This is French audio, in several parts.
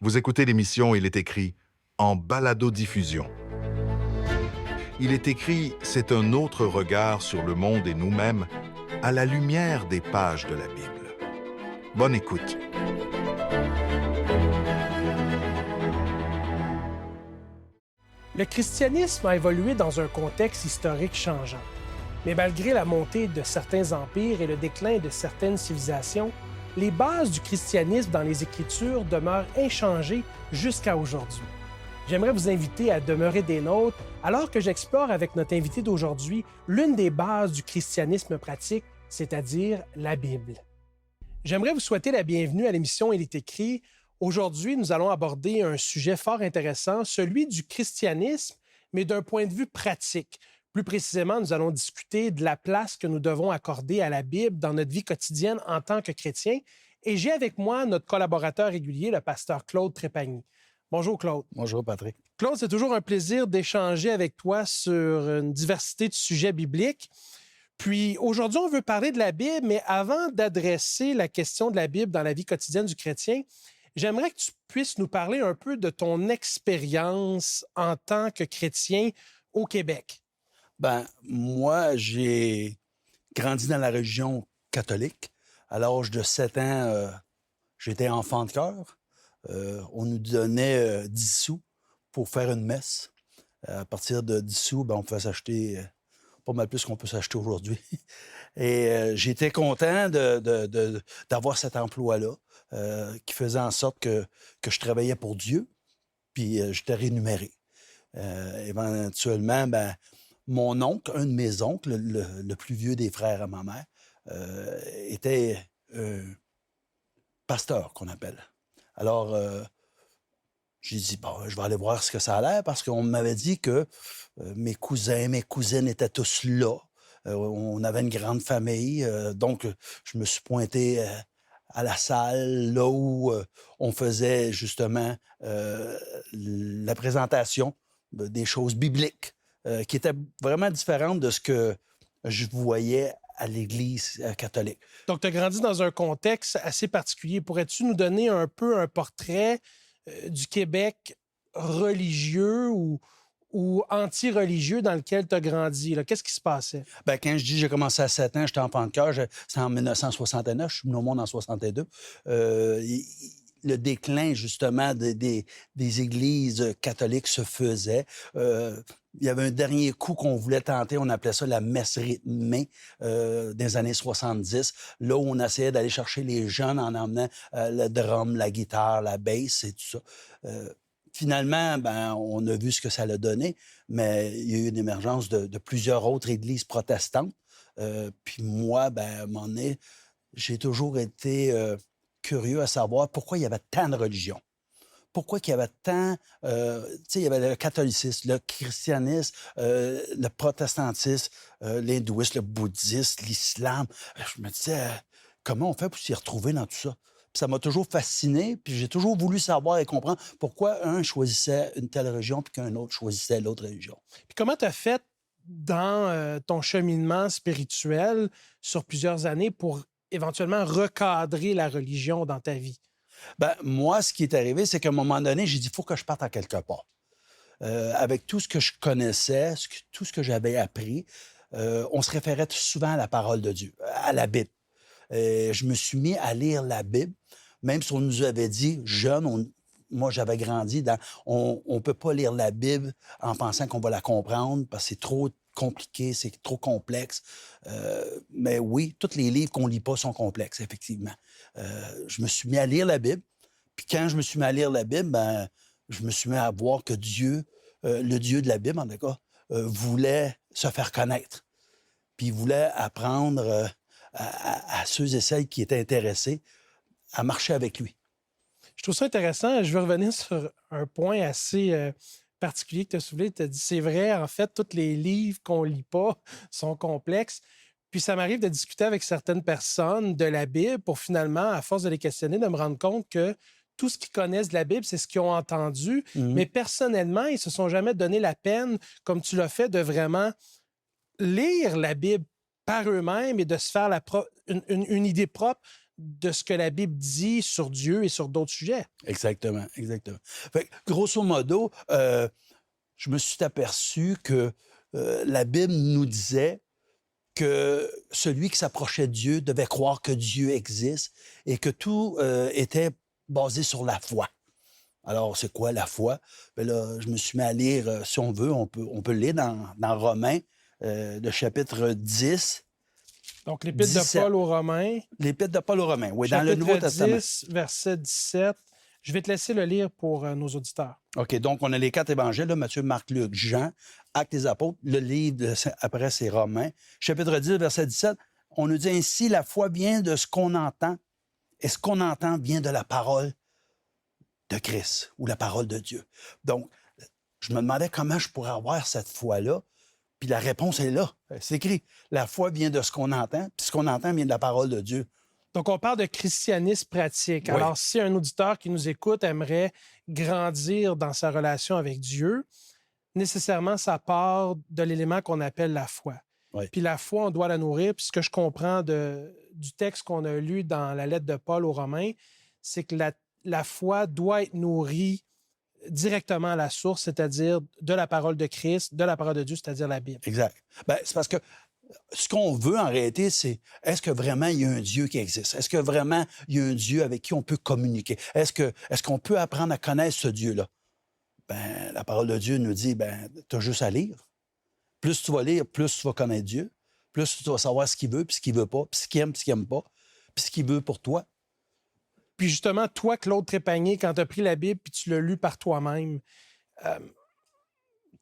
Vous écoutez l'émission Il est écrit en balado-diffusion. Il est écrit, c'est un autre regard sur le monde et nous-mêmes à la lumière des pages de la Bible. Bonne écoute. Le christianisme a évolué dans un contexte historique changeant. Mais malgré la montée de certains empires et le déclin de certaines civilisations, les bases du christianisme dans les Écritures demeurent inchangées jusqu'à aujourd'hui. J'aimerais vous inviter à demeurer des nôtres alors que j'explore avec notre invité d'aujourd'hui l'une des bases du christianisme pratique, c'est-à-dire la Bible. J'aimerais vous souhaiter la bienvenue à l'émission Il est écrit. Aujourd'hui, nous allons aborder un sujet fort intéressant, celui du christianisme, mais d'un point de vue pratique. Plus précisément, nous allons discuter de la place que nous devons accorder à la Bible dans notre vie quotidienne en tant que chrétiens. Et j'ai avec moi notre collaborateur régulier, le pasteur Claude Trépagny. Bonjour Claude. Bonjour Patrick. Claude, c'est toujours un plaisir d'échanger avec toi sur une diversité de sujets bibliques. Puis aujourd'hui, on veut parler de la Bible, mais avant d'adresser la question de la Bible dans la vie quotidienne du chrétien, j'aimerais que tu puisses nous parler un peu de ton expérience en tant que chrétien au Québec. Moi, j'ai grandi dans la religion catholique. À l'âge de 7 ans, j'étais enfant de chœur. On nous donnait 10 sous pour faire une messe. À partir de 10 sous, on pouvait s'acheter pas mal plus qu'on peut s'acheter aujourd'hui. Et j'étais content d'avoir cet emploi-là qui faisait en sorte que je travaillais pour Dieu, puis j'étais rémunéré. Éventuellement, mon oncle, un de mes oncles, le plus vieux des frères à ma mère, était pasteur, qu'on appelle. Alors, j'ai dit, je vais aller voir ce que ça a l'air, parce qu'on m'avait dit que mes cousins, mes cousines étaient tous là. On avait une grande famille, donc je me suis pointé à la salle, là où on faisait justement la présentation des choses bibliques, qui étaient vraiment différentes de ce que je voyais à l'Église catholique. Donc, tu as grandi dans un contexte assez particulier. Pourrais-tu nous donner un peu un portrait du Québec religieux ou anti-religieux dans lequel tu as grandi? Là? Qu'est-ce qui se passait? Quand je dis j'ai commencé à 7 ans, j'étais enfant de chœur, c'est en 1969, je suis venu au monde en 62. Le déclin, justement, des églises catholiques se faisait. Il y avait un dernier coup qu'on voulait tenter, on appelait ça la messe rythmée des années 70, là où on essayait d'aller chercher les jeunes en emmenant le drum, la guitare, la bass et tout ça. Finalement, on a vu ce que ça a donné, mais il y a eu une émergence de plusieurs autres églises protestantes. Puis moi, à un moment donné, j'ai toujours été curieux à savoir pourquoi il y avait tant de religions. Pourquoi il y avait tant... il y avait le catholicisme, le christianisme, le protestantisme, l'hindouisme, le bouddhisme, l'islam. Je me disais, comment on fait pour s'y retrouver dans tout ça? Puis ça m'a toujours fasciné, puis j'ai toujours voulu savoir et comprendre pourquoi un choisissait une telle religion puis qu'un autre choisissait l'autre religion. Puis comment tu as fait dans ton cheminement spirituel sur plusieurs années pour éventuellement recadrer la religion dans ta vie? Moi, ce qui est arrivé, c'est qu'à un moment donné, j'ai dit, il faut que je parte à quelque part. Avec tout ce que je connaissais, tout ce que j'avais appris, on se référait souvent à la parole de Dieu, à la Bible. Je me suis mis à lire la Bible, même si on nous avait dit, jeune, moi, j'avais grandi dans... On ne peut pas lire la Bible en pensant qu'on va la comprendre parce que c'est trop compliqué, c'est trop complexe. Mais oui, tous les livres qu'on ne lit pas sont complexes, effectivement. Je me suis mis à lire la Bible. Puis quand je me suis mis à lire la Bible, je me suis mis à voir que Dieu, le Dieu de la Bible, en tout cas, voulait se faire connaître. Puis il voulait apprendre à ceux et celles qui étaient intéressés à marcher avec lui. Je trouve ça intéressant. Je veux revenir sur un point assez particulier que tu as soulevé. Tu as dit, c'est vrai, en fait, tous les livres qu'on ne lit pas sont complexes. Puis ça m'arrive de discuter avec certaines personnes de la Bible pour finalement, à force de les questionner, de me rendre compte que tout ce qu'ils connaissent de la Bible, c'est ce qu'ils ont entendu. Mais personnellement, ils ne se sont jamais donné la peine, comme tu l'as fait, de vraiment lire la Bible par eux-mêmes et de se faire une idée propre de ce que la Bible dit sur Dieu et sur d'autres sujets. Exactement, exactement. Fait que, grosso modo, je me suis aperçu que la Bible nous disait que celui qui s'approchait de Dieu devait croire que Dieu existe et que tout était basé sur la foi. Alors, c'est quoi la foi? Bien là, je me suis mis à lire, si on veut, on peut le lire dans Romains, le chapitre 10. Donc, l'Épître de 17. Paul aux Romains, L'Épître de Paul aux Romains, oui, dans chapitre le Nouveau Testament. 10, verset 17. Je vais te laisser le lire pour nos auditeurs. OK, donc on a les 4 évangiles, là, Matthieu, Marc, Luc, Jean, Actes des Apôtres. Le livre, après, c'est Romains. Chapitre 10, verset 17, on nous dit ainsi, la foi vient de ce qu'on entend, et ce qu'on entend vient de la parole de Christ ou la parole de Dieu. Donc, je me demandais comment je pourrais avoir cette foi-là, puis la réponse est là. C'est écrit, la foi vient de ce qu'on entend, puis ce qu'on entend vient de la parole de Dieu. Donc, on parle de christianisme pratique. Oui. Alors, si un auditeur qui nous écoute aimerait grandir dans sa relation avec Dieu, nécessairement, ça part de l'élément qu'on appelle la foi. Oui. Puis la foi, on doit la nourrir. Puis ce que je comprends du texte qu'on a lu dans la lettre de Paul aux Romains, c'est que la foi doit être nourrie directement à la source, c'est-à-dire de la parole de Christ, de la parole de Dieu, c'est-à-dire la Bible. Exact. Bien, c'est parce que ce qu'on veut en réalité, c'est est-ce que vraiment il y a un Dieu qui existe? Est-ce que vraiment il y a un Dieu avec qui on peut communiquer? Est-ce qu'on peut apprendre à connaître ce Dieu-là? Ben, la parole de Dieu nous dit, ben, tu as juste à lire. Plus tu vas lire, plus tu vas connaître Dieu. Plus tu vas savoir ce qu'il veut, puis ce qu'il veut pas, puis ce qu'il aime, puis ce qu'il aime pas, puis ce qu'il veut pour toi. Puis justement, toi, Claude Trépanier, quand tu as pris la Bible puis tu l'as lu par toi-même,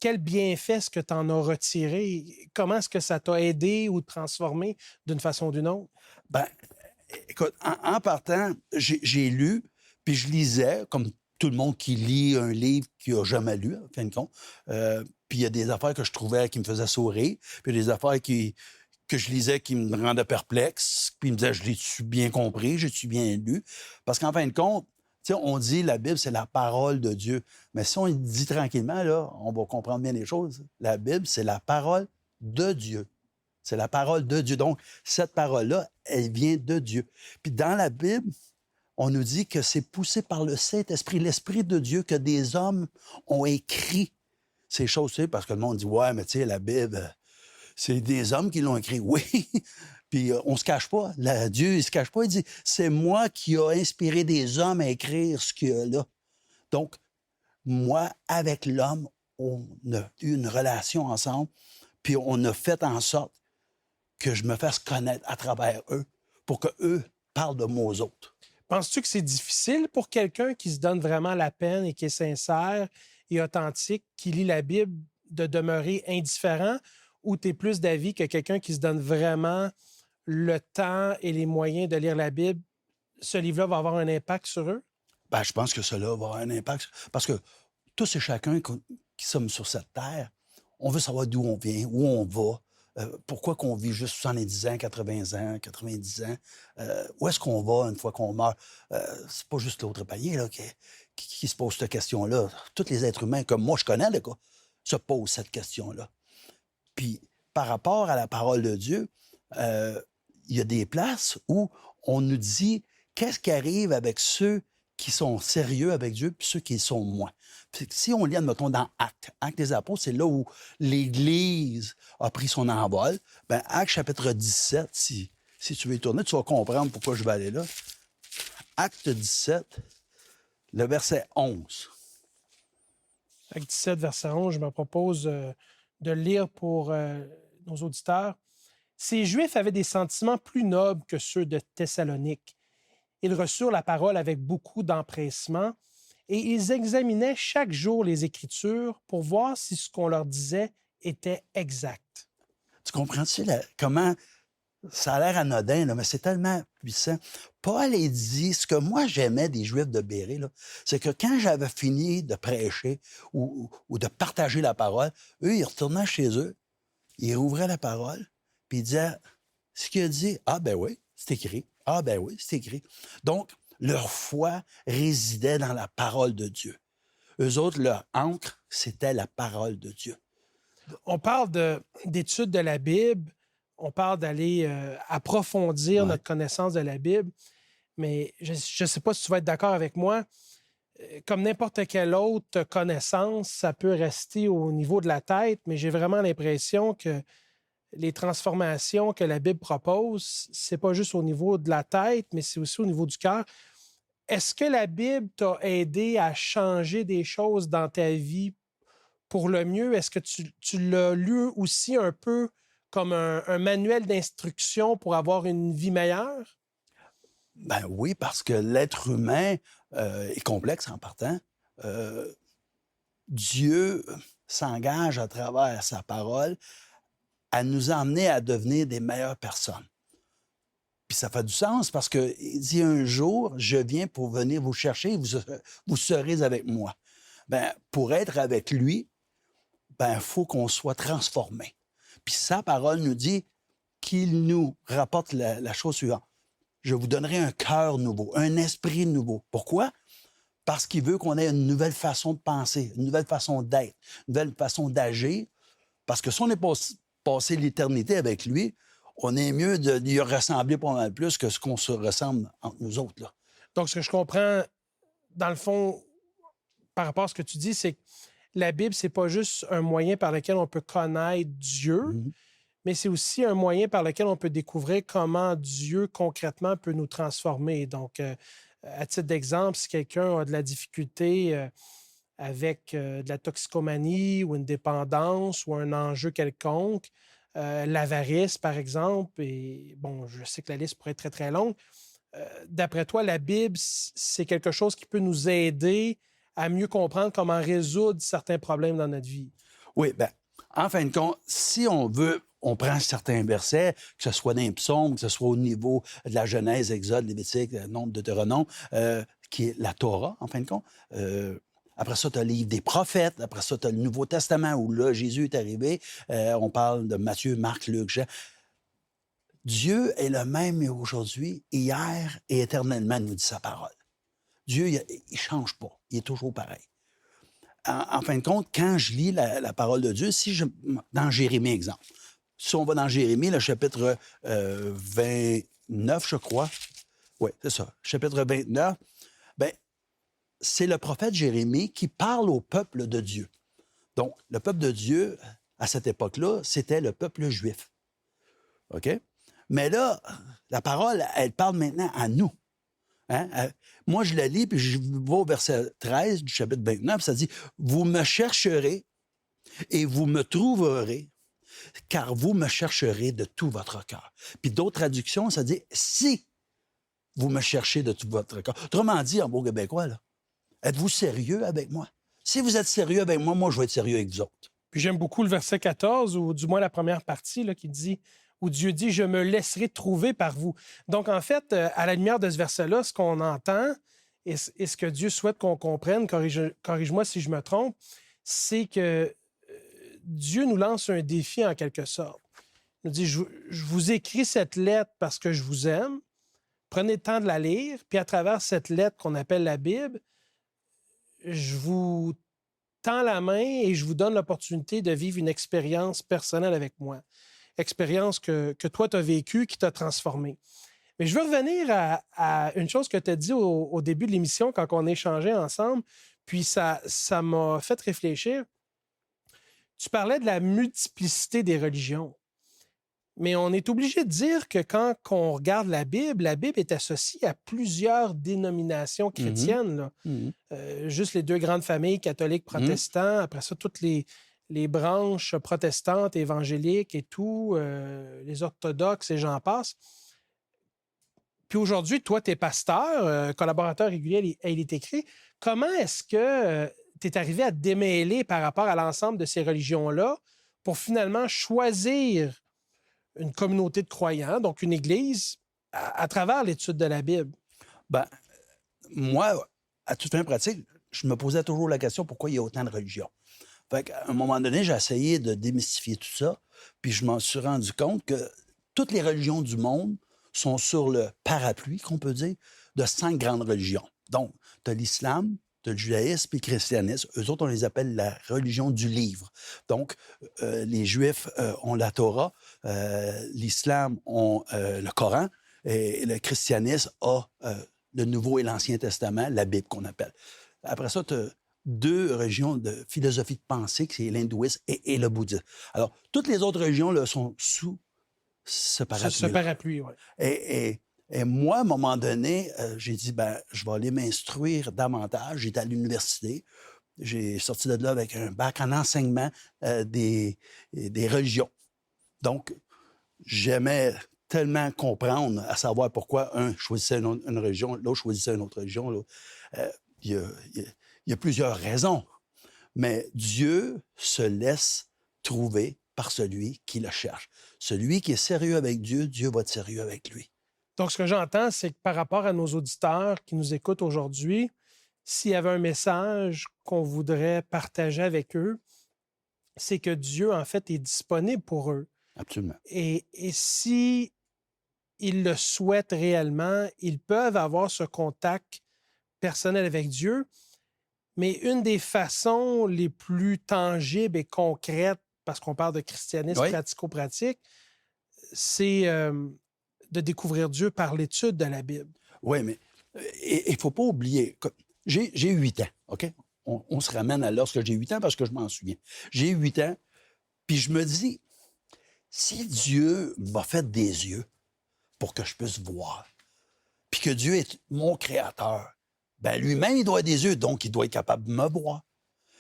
quel bienfait est-ce que tu en as retiré? Comment est-ce que ça t'a aidé ou transformé d'une façon ou d'une autre? Ben, écoute, en partant, j'ai lu, puis je lisais, comme tout le monde qui lit un livre qu'il n'a jamais lu, en fin de compte. Puis il y a des affaires que je trouvais qui me faisaient sourire, puis il y a des affaires que je lisais qui me rendaient perplexe, puis il me disait, je l'ai-tu bien compris, j'ai-tu bien lu? Parce qu'en fin de compte, tu sais, on dit la Bible, c'est la parole de Dieu. Mais si on le dit tranquillement, là, on va comprendre bien les choses. La Bible, c'est la parole de Dieu. C'est la parole de Dieu. Donc, cette parole-là, elle vient de Dieu. Puis dans la Bible, on nous dit que c'est poussé par le Saint-Esprit, l'Esprit de Dieu, que des hommes ont écrit ces choses. Tu sais, parce que le monde dit, ouais, mais tu sais, la Bible, c'est des hommes qui l'ont écrit. Oui, puis on se cache pas. Dieu, il se cache pas. Il dit, c'est moi qui ai inspiré des hommes à écrire ce qu'il y a là. Donc, moi, avec l'homme, on a eu une relation ensemble, puis on a fait en sorte que je me fasse connaître à travers eux pour qu'eux parlent de moi aux autres. Penses-tu que c'est difficile pour quelqu'un qui se donne vraiment la peine et qui est sincère et authentique, qui lit la Bible, de demeurer indifférent, ou tu es plus d'avis que quelqu'un qui se donne vraiment le temps et les moyens de lire la Bible, ce livre-là va avoir un impact sur eux? Ben, je pense que cela va avoir un impact. Parce que tous et chacun qui sommes sur cette terre, on veut savoir d'où on vient, où on va, pourquoi qu'on vit juste 70 ans, 80 ans, 90 ans, où est-ce qu'on va une fois qu'on meurt. C'est pas juste l'autre palier là, qui se pose cette question-là. Tous les êtres humains, comme moi je connais, là, se posent cette question-là. Puis, par rapport à la parole de Dieu, il y a des places où on nous dit qu'est-ce qui arrive avec ceux qui sont sérieux avec Dieu puis ceux qui sont moins. Puis, si on lit, admettons, dans Actes des Apôtres, c'est là où l'Église a pris son envol. Bien, Actes chapitre 17, si tu veux y tourner, tu vas comprendre pourquoi je vais aller là. Acte 17, le verset 11. Acte 17, verset 11, je me propose de le lire pour nos auditeurs. Ces Juifs avaient des sentiments plus nobles que ceux de Thessalonique. Ils reçurent la parole avec beaucoup d'empressement et ils examinaient chaque jour les Écritures pour voir si ce qu'on leur disait était exact. Tu comprends-tu comment ça a l'air anodin, là, mais c'est tellement puissant. Paul a dit, ce que moi j'aimais des Juifs de Bérée, là, c'est que quand j'avais fini de prêcher ou de partager la parole, eux, ils retournaient chez eux, ils rouvraient la parole, puis ils disaient, ce qu'il a dit, ah ben oui, c'est écrit. Ah ben oui, c'est écrit. Donc, leur foi résidait dans la parole de Dieu. Eux autres, leur ancre, c'était la parole de Dieu. On parle d'études de la Bible, on parle d'aller approfondir notre connaissance de la Bible, mais je ne sais pas si tu vas être d'accord avec moi. Comme n'importe quelle autre connaissance, ça peut rester au niveau de la tête, mais j'ai vraiment l'impression que les transformations que la Bible propose, c'est pas juste au niveau de la tête, mais c'est aussi au niveau du cœur. Est-ce que la Bible t'a aidé à changer des choses dans ta vie pour le mieux? Est-ce que tu l'as lu aussi un peu comme un manuel d'instruction pour avoir une vie meilleure? Ben oui, parce que l'être humain est complexe en partant. Dieu s'engage à travers sa parole à nous emmener à devenir des meilleures personnes. Puis ça fait du sens parce qu'il dit un jour, je viens pour venir vous chercher, vous serez avec moi. Ben, pour être avec lui, ben, faut qu'on soit transformé. Puis sa parole nous dit qu'il nous rapporte la chose suivante. Je vous donnerai un cœur nouveau, un esprit nouveau. Pourquoi? Parce qu'il veut qu'on ait une nouvelle façon de penser, une nouvelle façon d'être, une nouvelle façon d'agir. Parce que si on est passé l'éternité avec lui, on est mieux de lui ressembler pas mal plus que ce qu'on se ressemble entre nous autres. Là. Donc, ce que je comprends, dans le fond, par rapport à ce que tu dis, c'est que la Bible, c'est pas juste un moyen par lequel on peut connaître Dieu, mais c'est aussi un moyen par lequel on peut découvrir comment Dieu, concrètement, peut nous transformer. Donc, à titre d'exemple, si quelqu'un a de la difficulté avec de la toxicomanie ou une dépendance ou un enjeu quelconque, l'avarice, par exemple, et bon, je sais que la liste pourrait être très, très longue. D'après toi, la Bible, c'est quelque chose qui peut nous aider à mieux comprendre comment résoudre certains problèmes dans notre vie. Oui, bien, en fin de compte, si on veut, on prend certains versets, que ce soit dans les psaumes, que ce soit au niveau de la Genèse, Exode, Lévitique, Nombre, Deutéronome, qui est la Torah, en fin de compte. Après ça, tu as le livre des prophètes. Après ça, tu as le Nouveau Testament où là, Jésus est arrivé. On parle de Matthieu, Marc, Luc, Jean. Dieu est le même aujourd'hui, hier et éternellement, nous dit sa parole. Dieu, il ne change pas. Il est toujours pareil. En fin de compte, quand je lis la parole de Dieu, dans Jérémie, exemple, si on va dans Jérémie, le chapitre 29, je crois. Oui, c'est ça. Chapitre 29. Bien, c'est le prophète Jérémie qui parle au peuple de Dieu. Donc, le peuple de Dieu, à cette époque-là, c'était le peuple juif. OK? Mais là, la parole, elle parle maintenant à nous. Hein? Moi, je la lis, puis je vais au verset 13 du chapitre 29, ça dit « Vous me chercherez et vous me trouverez, car vous me chercherez de tout votre cœur. » Puis d'autres traductions, ça dit « Si vous me cherchez de tout votre cœur. » Autrement dit, en beau québécois, là, êtes-vous sérieux avec moi? Si vous êtes sérieux avec moi, moi, je vais être sérieux avec vous autres. Puis j'aime beaucoup le verset 14, ou du moins la première partie, là, qui dit, où Dieu dit « Je me laisserai trouver par vous ». Donc, en fait, à la lumière de ce verset-là, ce qu'on entend et ce que Dieu souhaite qu'on comprenne, corrige-moi si je me trompe, c'est que Dieu nous lance un défi en quelque sorte. Il nous dit « Je vous écris cette lettre parce que je vous aime. Prenez le temps de la lire, puis à travers cette lettre qu'on appelle la Bible, je vous tends la main et je vous donne l'opportunité de vivre une expérience personnelle avec moi. Expérience que toi, tu as vécue, qui t'a transformé. » Mais je veux revenir à une chose que tu as dit au début de l'émission quand on échangeait ensemble, puis ça m'a fait réfléchir. Tu parlais de la multiplicité des religions. Mais on est obligé de dire que quand on regarde la Bible est associée à plusieurs dénominations chrétiennes. Là. Juste les deux grandes familles, catholiques, protestants, après ça, toutes les branches protestantes, évangéliques et tout, les orthodoxes et j'en passe. Puis aujourd'hui, toi, tu es pasteur, collaborateur régulier à Il est écrit. Comment est-ce que tu es arrivé à te démêler par rapport à l'ensemble de ces religions-là pour finalement choisir une communauté de croyants, donc une église, à travers l'étude de la Bible? Ben, moi, à toute fin pratique, je me posais toujours la question pourquoi il y a autant de religions. Fait qu'à un moment donné, j'ai essayé de démystifier tout ça, puis je m'en suis rendu compte que toutes les religions du monde sont sur le parapluie, qu'on peut dire, de 5 grandes religions. Donc, tu as l'islam, tu as le judaïsme et le christianisme. Eux autres, on les appelle la religion du livre. Donc, les Juifs ont la Torah, l'islam ont le Coran, Et le christianisme a le Nouveau et l'Ancien Testament, la Bible qu'on appelle. Après ça, tu as deux religions de philosophie de pensée, qui c'est l'hindouisme et le bouddhisme. Alors, toutes les autres religions là, sont sous ce parapluie. Ce parapluie, oui. Et moi, à un moment donné, j'ai dit, je vais aller m'instruire davantage. J'étais à l'université. J'ai sorti de là avec un bac en enseignement des religions. Donc, j'aimais tellement comprendre, à savoir pourquoi un choisissait une religion, l'autre choisissait une autre religion. Il y a plusieurs raisons. Mais Dieu se laisse trouver par celui qui le cherche. Celui qui est sérieux avec Dieu, Dieu va être sérieux avec lui. Donc, ce que j'entends, c'est que par rapport à nos auditeurs qui nous écoutent aujourd'hui, s'il y avait un message qu'on voudrait partager avec eux, c'est que Dieu, en fait, est disponible pour eux. Absolument. Et si ils le souhaitent réellement, ils peuvent avoir ce contact personnel avec Dieu. Mais une des façons les plus tangibles et concrètes, parce qu'on parle de christianisme pratico-pratique, c'est de découvrir Dieu par l'étude de la Bible. Oui, mais il ne faut pas oublier. J'ai 8 ans, OK? On se ramène à lorsque j'ai 8 ans parce que je m'en souviens. J'ai 8 ans, puis je me dis, si Dieu m'a fait des yeux pour que je puisse voir, puis que Dieu est mon créateur, lui-même, il doit avoir des yeux, donc il doit être capable de me voir.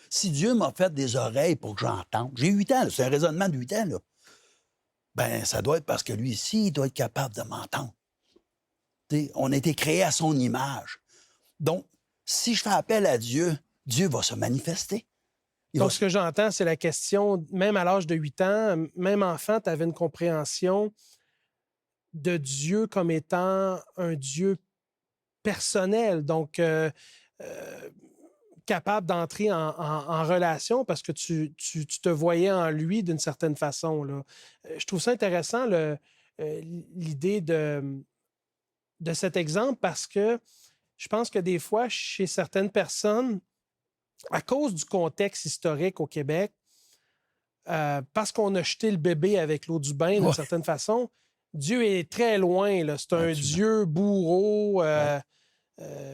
Si Dieu m'a fait des oreilles pour que j'entende, j'ai 8 ans, c'est un raisonnement de 8 ans, là. Ça doit être parce que lui ici, il doit être capable de m'entendre. On a été créés à son image. Donc, si je fais appel à Dieu, Dieu va se manifester. Donc, ce que j'entends, c'est la question, même à l'âge de 8 ans, même enfant, tu avais une compréhension de Dieu comme étant un Dieu personnel, donc capable d'entrer en relation parce que tu te voyais en lui d'une certaine façon, là. Je trouve ça intéressant, l'idée de cet exemple, parce que je pense que des fois, chez certaines personnes, à cause du contexte historique au Québec, parce qu'on a jeté le bébé avec l'eau du bain d'une certaine façon, Dieu est très loin, là. C'est un Dieu bourreau.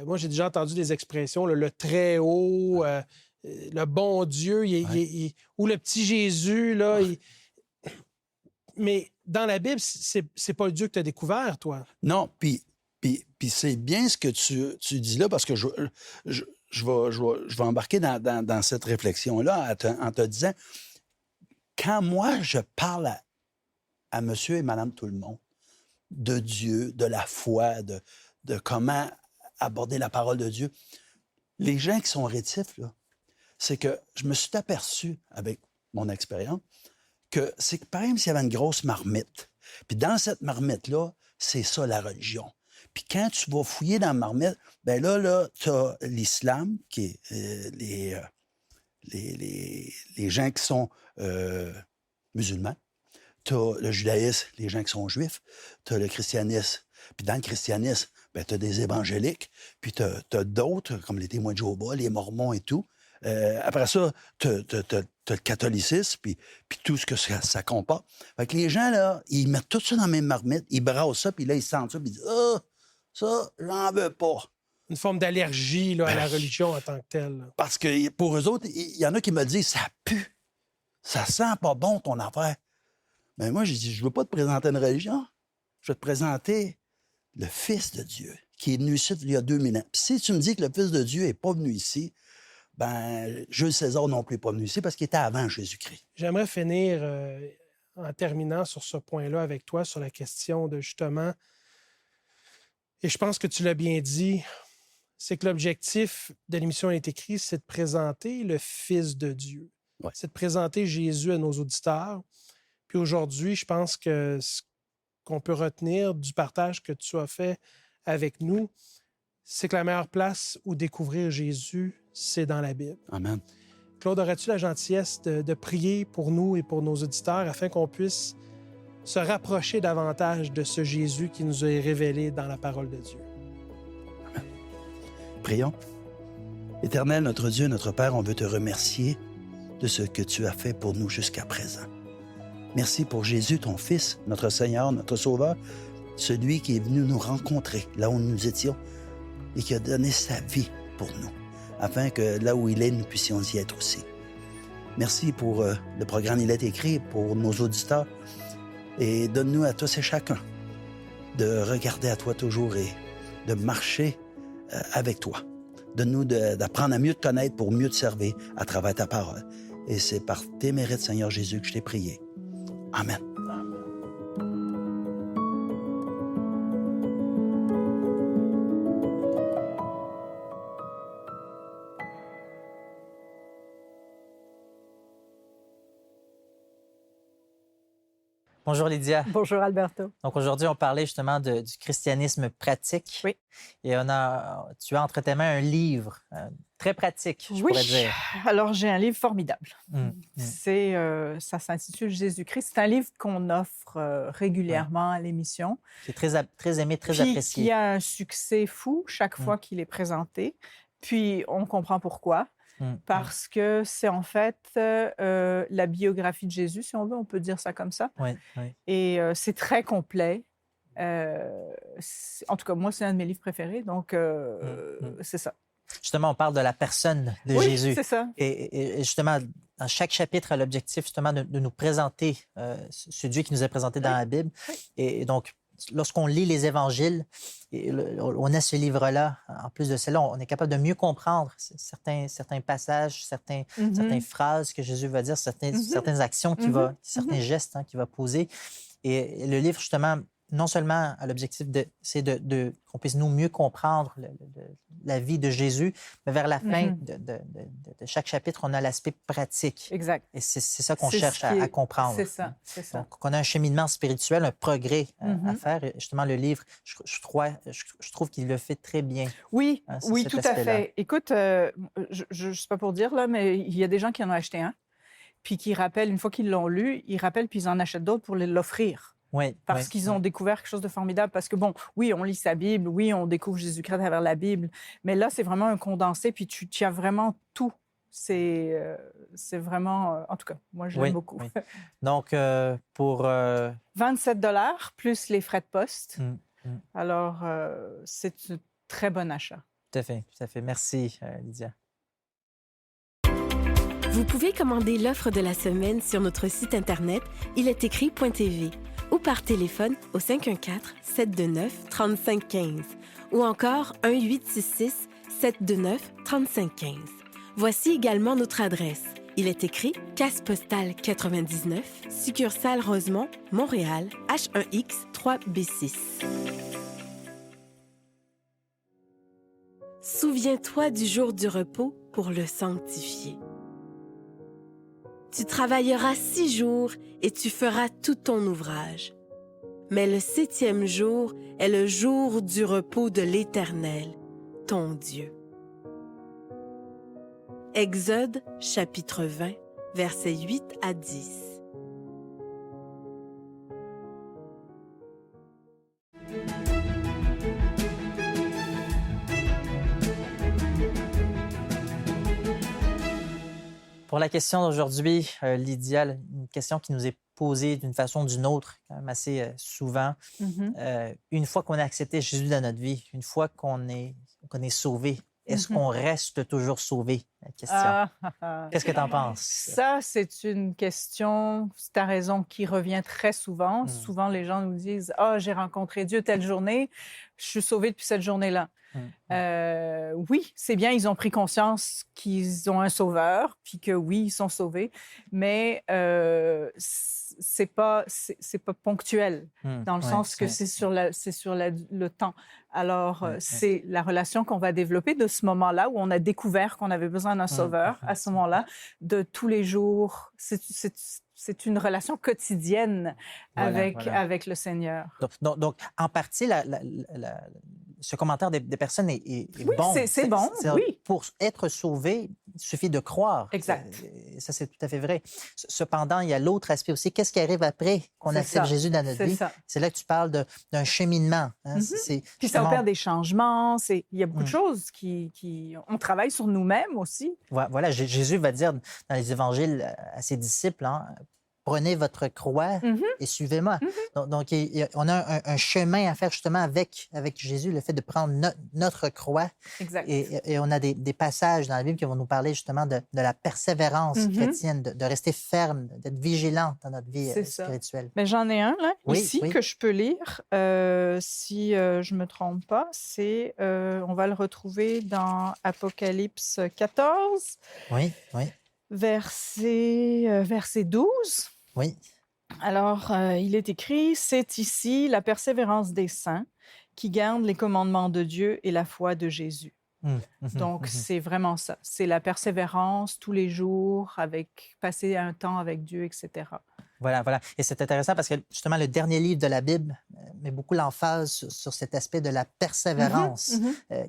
Moi, j'ai déjà entendu des expressions, le très haut, le bon Dieu, ou le petit Jésus. Là, Mais dans la Bible, c'est pas le Dieu que tu as découvert, toi. Non, puis c'est bien ce que tu dis là, parce que je vais embarquer dans cette réflexion-là en te disant, quand moi, je parle à monsieur et madame tout le monde de Dieu, de la foi, de comment aborder la parole de Dieu, les gens qui sont rétifs, là, c'est que je me suis aperçu, avec mon expérience, que c'est que, par exemple, s'il y avait une grosse marmite, puis dans cette marmite-là, c'est ça la religion. Puis quand tu vas fouiller dans la marmite, là, tu as l'islam, qui est les gens qui sont musulmans. Tu as le judaïsme, les gens qui sont juifs. Tu as le christianisme. Puis dans le christianisme, tu as des évangéliques. Puis tu as d'autres, comme les témoins de Jéhovah, les mormons et tout. Après ça, tu as le catholicisme, puis tout ce que ça comporte. Fait que les gens, là, ils mettent tout ça dans la même marmite, ils brassent ça, puis là, ils sentent ça, puis ils disent « Ah, ça, j'en veux pas. » Une forme d'allergie à la religion en tant que telle. Là. Parce que pour eux autres, il y en a qui me disent « Ça pue. Ça sent pas bon, ton affaire. » Mais moi, j'ai dit « Je veux pas te présenter une religion. Je vais te présenter le Fils de Dieu, qui est venu ici il y a 2000 ans. Puis si tu me dis que le Fils de Dieu n'est pas venu ici, Jules César non plus n'est pas venu ici parce qu'il était avant Jésus-Christ. » J'aimerais finir en terminant sur ce point-là avec toi, sur la question de justement, et je pense que tu l'as bien dit, c'est que l'objectif de l'émission est écrit, c'est de présenter le Fils de Dieu. Ouais. C'est de présenter Jésus à nos auditeurs. Puis aujourd'hui, je pense que ce qu'on peut retenir du partage que tu as fait avec nous, c'est que la meilleure place où découvrir Jésus, c'est dans la Bible. Amen. Claude, aurais-tu la gentillesse de prier pour nous et pour nos auditeurs afin qu'on puisse se rapprocher davantage de ce Jésus qui nous est révélé dans la parole de Dieu? Amen. Prions. Éternel, notre Dieu, notre Père, on veut te remercier de ce que tu as fait pour nous jusqu'à présent. Merci pour Jésus, ton Fils, notre Seigneur, notre Sauveur, celui qui est venu nous rencontrer là où nous étions et qui a donné sa vie pour nous, afin que là où il est, nous puissions y être aussi. Merci pour le programme Il est écrit, pour nos auditeurs, et donne-nous à tous et chacun de regarder à toi toujours et de marcher avec toi. Donne-nous d'apprendre à mieux te connaître pour mieux te servir à travers ta parole. Et c'est par tes mérites, Seigneur Jésus, que je t'ai prié. Amen. Bonjour Lydia. Bonjour Alberto. Donc aujourd'hui, on parlait justement du christianisme pratique. Oui. Et tu as entre tes mains un livre très pratique, je pourrais dire. Alors j'ai un livre formidable. Mm. Ça s'intitule Jésus-Christ. C'est un livre qu'on offre régulièrement à l'émission. Qui est très aimé, très Puis apprécié. qui a un succès fou chaque fois qu'il est présenté. Puis on comprend pourquoi. Parce que c'est en fait la biographie de Jésus, si on veut, on peut dire ça comme ça. Oui. Et c'est très complet. En tout cas, moi, c'est un de mes livres préférés, donc c'est ça. Justement, on parle de la personne de Oui, Jésus. c'est ça. Et justement, dans chaque chapitre a l'objectif justement de nous présenter ce Dieu qui nous est présenté dans la Bible. Et donc, lorsqu'on lit les évangiles, on a ce livre-là. En plus de cela, on est capable de mieux comprendre certains passages, certaines phrases que Jésus va dire, certaines actions certains gestes qu'il va poser. Et le livre, justement, non seulement a l'objectif qu'on puisse nous mieux comprendre la vie de Jésus, mais vers la fin de chaque chapitre, on a l'aspect pratique. Exact. Et c'est ça qu'on cherche à comprendre. C'est ça. Donc, on a un cheminement spirituel, un progrès à faire. Et justement, le livre, je trouve qu'il le fait très bien. Oui, cet tout à fait. Écoute, je ne sais pas pour dire, là, mais il y a des gens qui en ont acheté un, puis qui rappellent, une fois qu'ils l'ont lu, ils rappellent, puis ils en achètent d'autres pour l'offrir. Parce qu'ils ont découvert quelque chose de formidable. Parce que, bon, oui, on lit sa Bible, oui, on découvre Jésus-Christ à travers la Bible, mais là, c'est vraiment un condensé, puis tu as vraiment tout. C'est vraiment... en tout cas, moi, je l'aime beaucoup. Oui. Donc, pour... 27 $ plus les frais de poste. Alors, c'est un très bon achat. Tout à fait. Merci, Lydia. Vous pouvez commander l'offre de la semaine sur notre site Internet ilestécrit.tv ou par téléphone au 514-729-3515 ou encore 1-866-729-3515. Voici également notre adresse. Il est écrit Casse postale 99, succursale Rosemont, Montréal, H1X 3B6. Souviens-toi du jour du repos pour le sanctifier. Tu travailleras 6 jours et tu feras tout ton ouvrage. Mais le 7e jour est le jour du repos de l'Éternel, ton Dieu. Exode, chapitre 20, versets 8 à 10. Pour la question d'aujourd'hui, Lydia, une question qui nous est posée d'une façon ou d'une autre, quand même assez souvent. Une fois qu'on a accepté Jésus dans notre vie, une fois qu'on est sauvé, est-ce qu'on reste toujours sauvé? La question. Qu'est-ce que tu en penses? Ça, c'est une question, tu as raison, qui revient très souvent. Souvent, les gens nous disent « Ah, j'ai rencontré Dieu telle journée, je suis sauvé depuis cette journée-là. » Oui, c'est bien, ils ont pris conscience qu'ils ont un sauveur, puis que oui, ils sont sauvés, mais c'est pas ponctuel, dans le sens que c'est sur le temps. Alors, c'est la relation qu'on va développer de ce moment-là où on a découvert qu'on avait besoin d'un sauveur, à ce moment-là, de tous les jours. C'est une relation quotidienne avec le Seigneur. Donc, en partie, ce commentaire des personnes est bon. C'est bon, oui. Pour être sauvé, il suffit de croire. Exact. Ça, c'est tout à fait vrai. Cependant, il y a l'autre aspect aussi. Qu'est-ce qui arrive après qu'on accepte Jésus dans notre vie? C'est là que tu parles d'un cheminement. Puis ça opère des changements. Il y a beaucoup de choses on travaille sur nous-mêmes aussi. Voilà, Jésus va dire dans les évangiles à ses disciples, prenez votre croix Mhm. et suivez-moi. Donc, on a un chemin à faire justement avec Jésus, le fait de prendre notre croix. Exact. Et on a des passages dans la Bible qui vont nous parler justement de la persévérance chrétienne, de rester ferme, d'être vigilant dans notre vie C'est ça. spirituelle. Mais j'en ai un, là, Oui, ici, oui. que je peux lire, si je ne me trompe pas. On va le retrouver dans Apocalypse 14, Oui, oui, verset 12. oui. Alors, il est écrit, « C'est ici la persévérance des saints qui gardent les commandements de Dieu et la foi de Jésus. » Donc, c'est vraiment ça. C'est la persévérance tous les jours, passer un temps avec Dieu, etc. Voilà, voilà. Et c'est intéressant parce que justement, le dernier livre de la Bible met beaucoup l'emphase sur cet aspect de la persévérance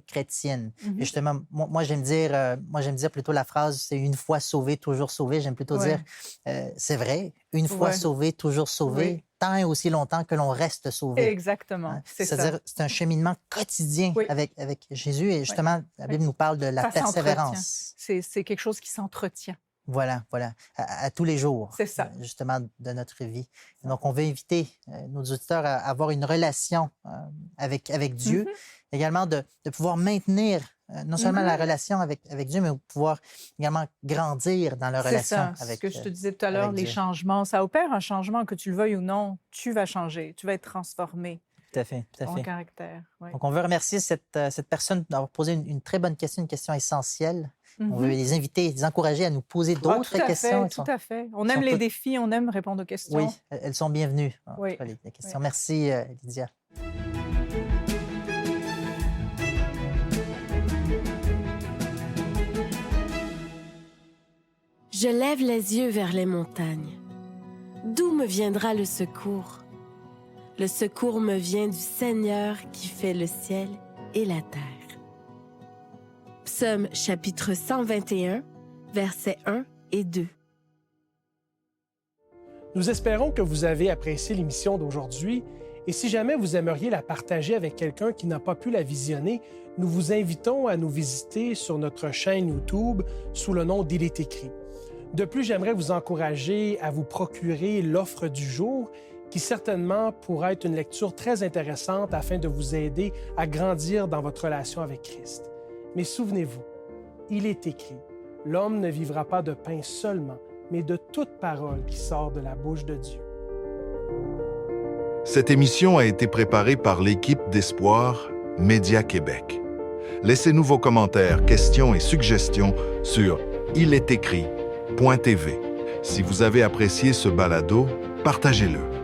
chrétienne. Et justement, moi j'aime dire plutôt la phrase, c'est une fois sauvé, toujours sauvé. J'aime plutôt dire, c'est vrai, une fois sauvé, toujours sauvé, tant et aussi longtemps que l'on reste sauvé. Exactement, c'est ça. C'est-à-dire, c'est un cheminement quotidien avec Jésus. Et justement, la Bible nous parle de la Ça persévérance. C'est quelque chose qui s'entretient. Voilà, à tous les jours, C'est ça. Justement, de notre vie. Donc, on veut inviter nos auditeurs à avoir une relation avec Dieu, également de pouvoir maintenir non seulement la relation avec Dieu, mais pouvoir également grandir dans la relation avec avec ce que je te disais tout à l'heure, les Dieu. changements, ça opère un changement, que tu le veuilles ou non, tu vas changer, tu vas être transformé. Tout à fait, tout à Ton fait. caractère. Oui. Donc, on veut remercier cette personne d'avoir posé une très bonne question, une question essentielle. On veut les inviter, les encourager à nous poser d'autres questions. Tout à fait. On aime les défis, on aime répondre aux questions. Oui, elles sont bienvenues, en Oui. tout cas, les questions. Merci, Lydia. Je lève les yeux vers les montagnes. D'où me viendra le secours? Le secours me vient du Seigneur qui fait le ciel et la terre. Psaume chapitre 121, versets 1 et 2. Nous espérons que vous avez apprécié l'émission d'aujourd'hui et si jamais vous aimeriez la partager avec quelqu'un qui n'a pas pu la visionner, nous vous invitons à nous visiter sur notre chaîne YouTube sous le nom d'Il est écrit. De plus, j'aimerais vous encourager à vous procurer l'offre du jour qui certainement pourra être une lecture très intéressante afin de vous aider à grandir dans votre relation avec Christ. Mais souvenez-vous, il est écrit, l'homme ne vivra pas de pain seulement, mais de toute parole qui sort de la bouche de Dieu. Cette émission a été préparée par l'équipe d'Espoir Média Québec. Laissez-nous vos commentaires, questions et suggestions sur iletécrit.tv. Si vous avez apprécié ce balado, partagez-le.